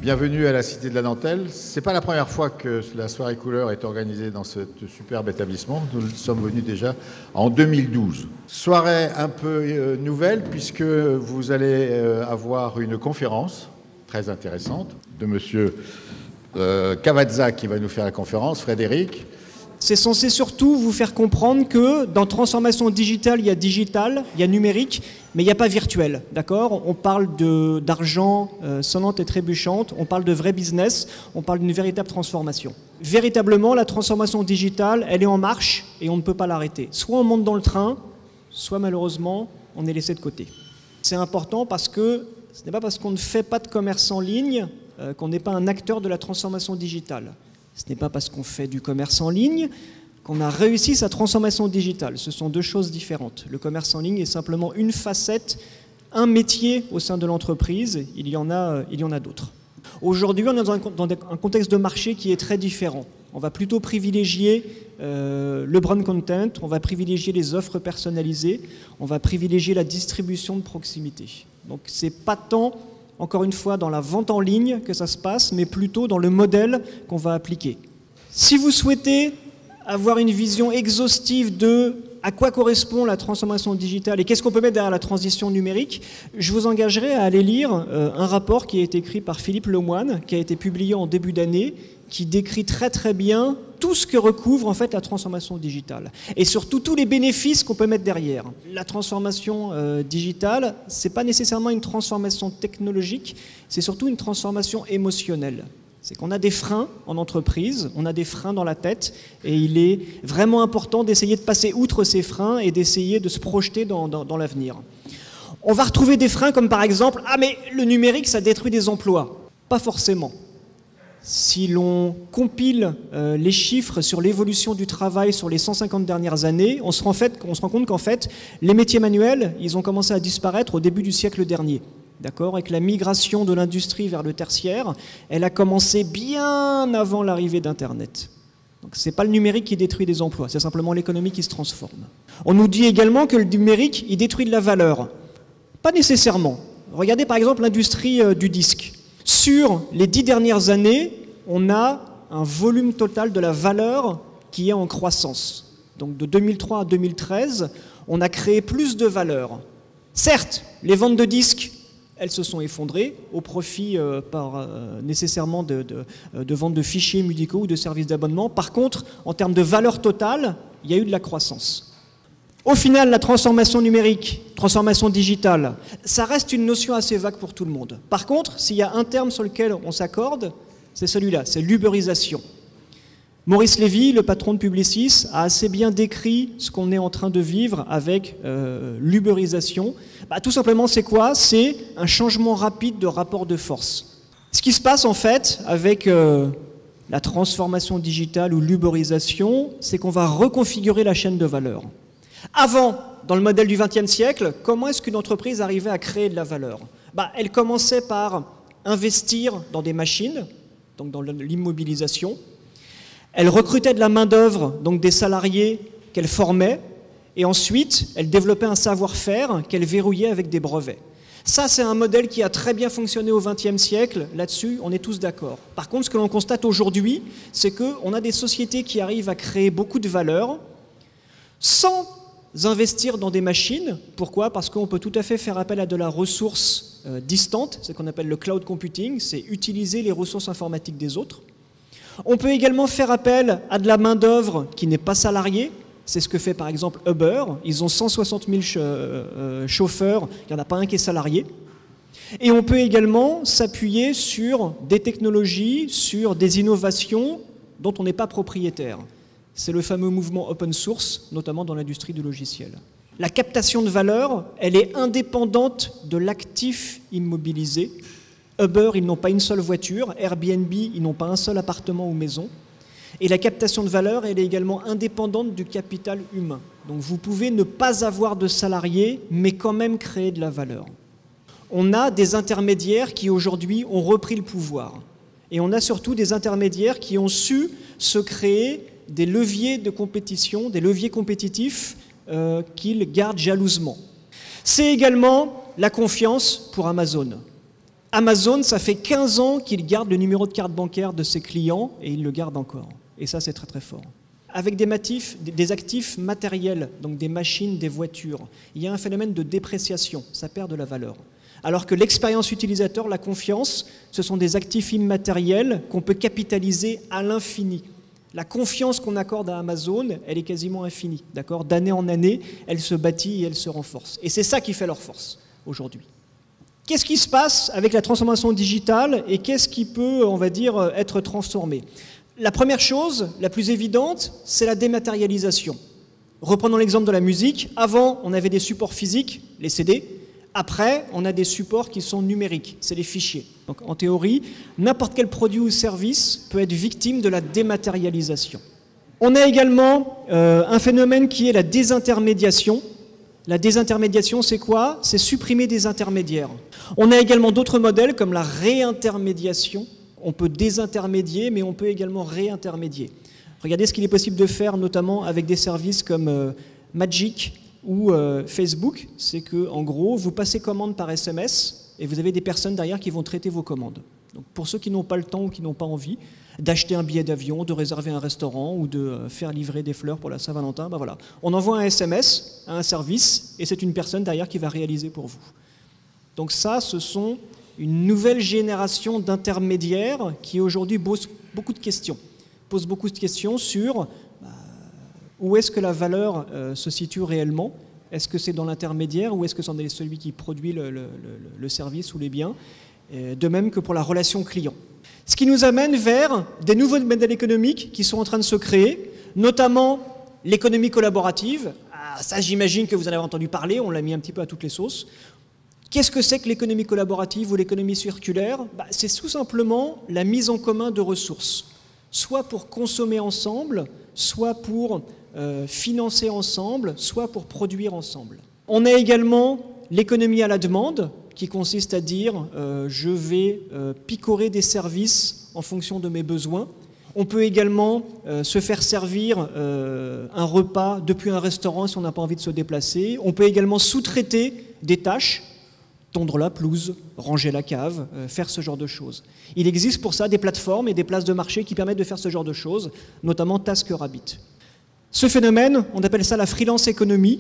Bienvenue à la Cité de la Dentelle. C'est pas la première fois que la soirée couleur est organisée dans ce superbe établissement. Nous sommes venus déjà en 2012. Soirée un peu nouvelle puisque vous allez avoir une conférence très intéressante de monsieur Cavazza qui va nous faire la conférence, Frédéric. C'est censé surtout vous faire comprendre que dans transformation digitale, il y a numérique, mais il n'y a pas virtuel, d'accord? On parle d'argent sonnante et trébuchante, on parle de vrai business, on parle d'une véritable transformation. Véritablement, la transformation digitale, elle est en marche et on ne peut pas l'arrêter. Soit on monte dans le train, soit malheureusement, on est laissé de côté. C'est important parce que ce n'est pas parce qu'on ne fait pas de commerce en ligne qu'on n'est pas un acteur de la transformation digitale. Ce n'est pas parce qu'on fait du commerce en ligne qu'on a réussi sa transformation digitale. Ce sont deux choses différentes. Le commerce en ligne est simplement une facette, un métier au sein de l'entreprise. Il y en a d'autres. Aujourd'hui, on est dans un contexte de marché qui est très différent. On va plutôt privilégier le brand content, on va privilégier les offres personnalisées, on va privilégier la distribution de proximité. Donc c'est pas tant, encore une fois, dans la vente en ligne que ça se passe, mais plutôt dans le modèle qu'on va appliquer. Si vous souhaitez avoir une vision exhaustive de à quoi correspond la transformation digitale et qu'est-ce qu'on peut mettre derrière la transition numérique, je vous engagerai à aller lire un rapport qui a été écrit par Philippe Lemoine, qui a été publié en début d'année, qui décrit très très bien tout ce que recouvre en fait la transformation digitale et surtout tous les bénéfices qu'on peut mettre derrière. La transformation digitale, c'est pas nécessairement une transformation technologique, c'est surtout une transformation émotionnelle. C'est qu'on a des freins en entreprise, on a des freins dans la tête et il est vraiment important d'essayer de passer outre ces freins et d'essayer de se projeter dans l'avenir. On va retrouver des freins comme par exemple « Ah mais le numérique ça détruit des emplois ». Pas forcément. Si l'on compile les chiffres sur l'évolution du travail sur les 150 dernières années, on se rend compte qu'en fait, les métiers manuels, ils ont commencé à disparaître au début du siècle dernier. D'accord ? Et que la migration de l'industrie vers le tertiaire, elle a commencé bien avant l'arrivée d'Internet. Donc ce n'est pas le numérique qui détruit des emplois, c'est simplement l'économie qui se transforme. On nous dit également que le numérique, il détruit de la valeur. Pas nécessairement. Regardez par exemple l'industrie du disque. Sur les 10 dernières années, on a un volume total de la valeur qui est en croissance. Donc de 2003 à 2013, on a créé plus de valeur. Certes, les ventes de disques, elles se sont effondrées au profit nécessairement de ventes de fichiers médicaux ou de services d'abonnement. Par contre, en termes de valeur totale, il y a eu de la croissance. Au final, la transformation numérique, transformation digitale, ça reste une notion assez vague pour tout le monde. Par contre, s'il y a un terme sur lequel on s'accorde, c'est celui-là, c'est l'uberisation. Maurice Lévy, le patron de Publicis, a assez bien décrit ce qu'on est en train de vivre avec l'uberisation. Tout simplement, c'est quoi? C'est un changement rapide de rapport de force. Ce qui se passe en fait avec la transformation digitale ou l'uberisation, c'est qu'on va reconfigurer la chaîne de valeur. Avant, dans le modèle du XXe siècle, comment est-ce qu'une entreprise arrivait à créer de la valeur? Elle commençait par investir dans des machines, donc dans l'immobilisation. Elle recrutait de la main-d'œuvre, donc des salariés qu'elle formait, et ensuite, elle développait un savoir-faire qu'elle verrouillait avec des brevets. Ça, c'est un modèle qui a très bien fonctionné au XXe siècle. Là-dessus, on est tous d'accord. Par contre, ce que l'on constate aujourd'hui, c'est qu'on a des sociétés qui arrivent à créer beaucoup de valeur sans investir dans des machines. Pourquoi? Parce qu'on peut tout à fait faire appel à de la ressource distante, c'est ce qu'on appelle le cloud computing, c'est utiliser les ressources informatiques des autres. On peut également faire appel à de la main-d'œuvre qui n'est pas salariée. C'est ce que fait par exemple Uber. Ils ont 160 000 chauffeurs, il n'y en a pas un qui est salarié. Et on peut également s'appuyer sur des technologies, sur des innovations dont on n'est pas propriétaire. C'est le fameux mouvement open source, notamment dans l'industrie du logiciel. La captation de valeur, elle est indépendante de l'actif immobilisé. Uber, ils n'ont pas une seule voiture. Airbnb, ils n'ont pas un seul appartement ou maison. Et la captation de valeur, elle est également indépendante du capital humain. Donc vous pouvez ne pas avoir de salariés, mais quand même créer de la valeur. On a des intermédiaires qui aujourd'hui ont repris le pouvoir. Et on a surtout des intermédiaires qui ont su se créer des leviers de compétition, des leviers compétitifs qu'ils gardent jalousement. C'est également la confiance pour Amazon. Amazon, ça fait 15 ans qu'il garde le numéro de carte bancaire de ses clients et il le garde encore. Et ça, c'est très très fort. Avec des actifs matériels, donc des machines, des voitures, il y a un phénomène de dépréciation, ça perd de la valeur. Alors que l'expérience utilisateur, la confiance, ce sont des actifs immatériels qu'on peut capitaliser à l'infini. La confiance qu'on accorde à Amazon, elle est quasiment infinie, d'accord ? D'année en année, elle se bâtit et elle se renforce. Et c'est ça qui fait leur force aujourd'hui. Qu'est-ce qui se passe avec la transformation digitale et qu'est-ce qui peut, on va dire, être transformé ? La première chose, la plus évidente, c'est la dématérialisation. Reprenons l'exemple de la musique. Avant, on avait des supports physiques, les CD. Après, on a des supports qui sont numériques, c'est les fichiers. Donc, en théorie, n'importe quel produit ou service peut être victime de la dématérialisation. On a également un phénomène qui est la désintermédiation. La désintermédiation, c'est quoi? C'est supprimer des intermédiaires. On a également d'autres modèles comme la réintermédiation. On peut désintermédier, mais on peut également réintermédier. Regardez ce qu'il est possible de faire, notamment avec des services comme Magic ou Facebook. C'est que, en gros, vous passez commande par SMS et vous avez des personnes derrière qui vont traiter vos commandes. Donc, pour ceux qui n'ont pas le temps ou qui n'ont pas envie d'acheter un billet d'avion, de réserver un restaurant ou de faire livrer des fleurs pour la Saint-Valentin, ben voilà. On envoie un SMS à un service et c'est une personne derrière qui va réaliser pour vous. Donc ça, ce sont une nouvelle génération d'intermédiaires qui aujourd'hui posent beaucoup de questions. Posent beaucoup de questions sur où est-ce que la valeur se situe réellement. Est-ce que c'est dans l'intermédiaire ou est-ce que c'est celui qui produit le service ou les biens? De même que pour la relation client. Ce qui nous amène vers des nouveaux modèles économiques qui sont en train de se créer, notamment l'économie collaborative. Ça, j'imagine que vous en avez entendu parler, on l'a mis un petit peu à toutes les sauces. Qu'est-ce que c'est que l'économie collaborative ou l'économie circulaire? C'est tout simplement la mise en commun de ressources, soit pour consommer ensemble, soit pour financer ensemble, soit pour produire ensemble. On a également l'économie à la demande, qui consiste à dire je vais picorer des services en fonction de mes besoins. On peut également se faire servir un repas depuis un restaurant si on n'a pas envie de se déplacer. On peut également sous-traiter des tâches, tondre la pelouse, ranger la cave, faire ce genre de choses. Il existe pour ça des plateformes et des places de marché qui permettent de faire ce genre de choses, notamment TaskRabbit. Ce phénomène, on appelle ça la freelance economy.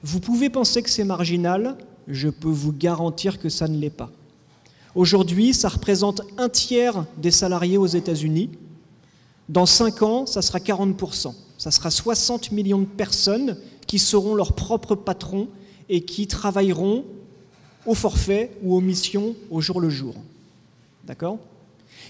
Vous pouvez penser que c'est marginal, je peux vous garantir que ça ne l'est pas. Aujourd'hui, ça représente 1/3 des salariés aux États-Unis. Dans 5 ans, ça sera 40%. Ça sera 60 millions de personnes qui seront leurs propres patrons et qui travailleront au forfait ou aux missions au jour le jour. D'accord ?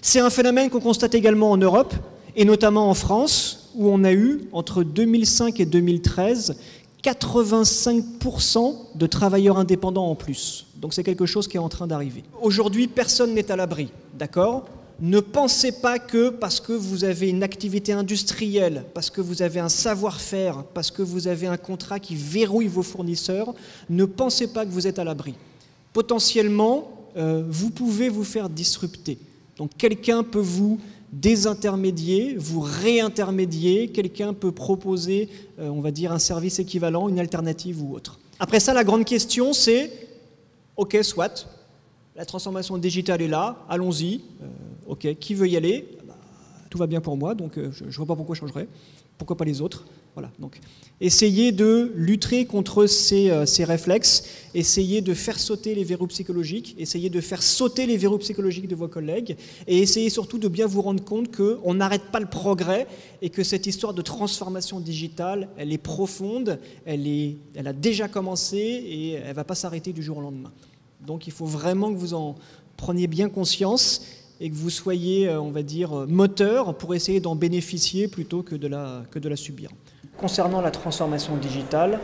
C'est un phénomène qu'on constate également en Europe, et notamment en France, où on a eu, entre 2005 et 2013, 85% de travailleurs indépendants en plus. Donc c'est quelque chose qui est en train d'arriver. Aujourd'hui, personne n'est à l'abri, d'accord ? Ne pensez pas que parce que vous avez une activité industrielle, parce que vous avez un savoir-faire, parce que vous avez un contrat qui verrouille vos fournisseurs, ne pensez pas que vous êtes à l'abri. Potentiellement, vous pouvez vous faire disrupter. Donc quelqu'un peut vous désintermédier, vous réintermédier, quelqu'un peut proposer, on va dire, un service équivalent, une alternative ou autre. Après ça, la grande question, c'est, ok, soit, la transformation digitale est là, allons-y, ok, qui veut y aller? Tout va bien pour moi, donc je ne vois pas pourquoi je changerais, pourquoi pas les autres? Voilà, donc essayez de lutter contre ces réflexes, essayez de faire sauter les verrous psychologiques, essayez de faire sauter les verrous psychologiques de vos collègues et essayez surtout de bien vous rendre compte qu'on n'arrête pas le progrès et que cette histoire de transformation digitale, elle est profonde, elle a déjà commencé et elle ne va pas s'arrêter du jour au lendemain. Donc il faut vraiment que vous en preniez bien conscience et que vous soyez, on va dire, moteur pour essayer d'en bénéficier plutôt que de la subir. Concernant la transformation digitale,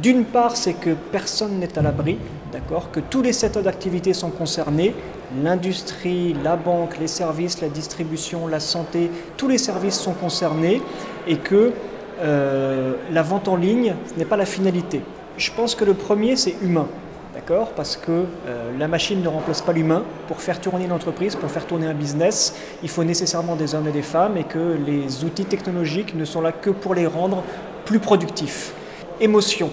d'une part, c'est que personne n'est à l'abri, d'accord, que tous les secteurs d'activité sont concernés, l'industrie, la banque, les services, la distribution, la santé, tous les services sont concernés et que la vente en ligne, ce n'est pas la finalité. Je pense que le premier, c'est humain. D'accord ? Parce que la machine ne remplace pas l'humain. Pour faire tourner une entreprise, pour faire tourner un business, il faut nécessairement des hommes et des femmes et que les outils technologiques ne sont là que pour les rendre plus productifs. Émotion.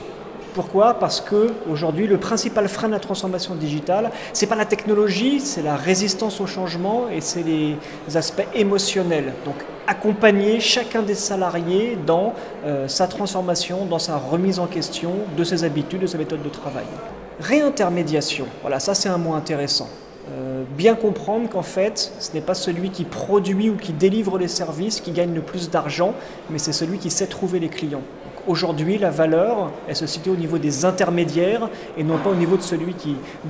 Pourquoi? Parce qu'aujourd'hui, le principal frein de la transformation digitale, ce n'est pas la technologie, c'est la résistance au changement et c'est les aspects émotionnels. Donc, accompagner chacun des salariés dans sa transformation, dans sa remise en question de ses habitudes, de sa méthode de travail. Réintermédiation, voilà, ça c'est un mot intéressant. Bien comprendre qu'en fait, ce n'est pas celui qui produit ou qui délivre les services qui gagne le plus d'argent, mais c'est celui qui sait trouver les clients. Aujourd'hui, la valeur, elle se situe au niveau des intermédiaires et non pas au niveau de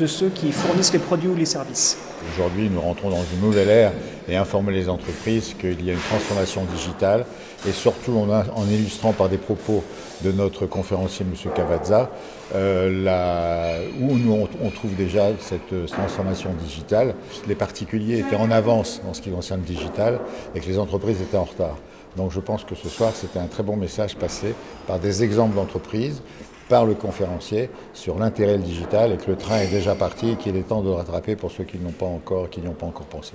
ceux qui fournissent les produits ou les services. Aujourd'hui, nous rentrons dans une nouvelle ère et informer les entreprises qu'il y a une transformation digitale et surtout en illustrant par des propos de notre conférencier M. Cavazza, où nous on trouve déjà cette transformation digitale. Les particuliers étaient en avance en ce qui concerne le digital et que les entreprises étaient en retard. Donc je pense que ce soir, c'était un très bon message passé par des exemples d'entreprises, par le conférencier, sur l'intérêt du digital et que le train est déjà parti et qu'il est temps de le rattraper pour ceux qui n'y ont pas encore pensé.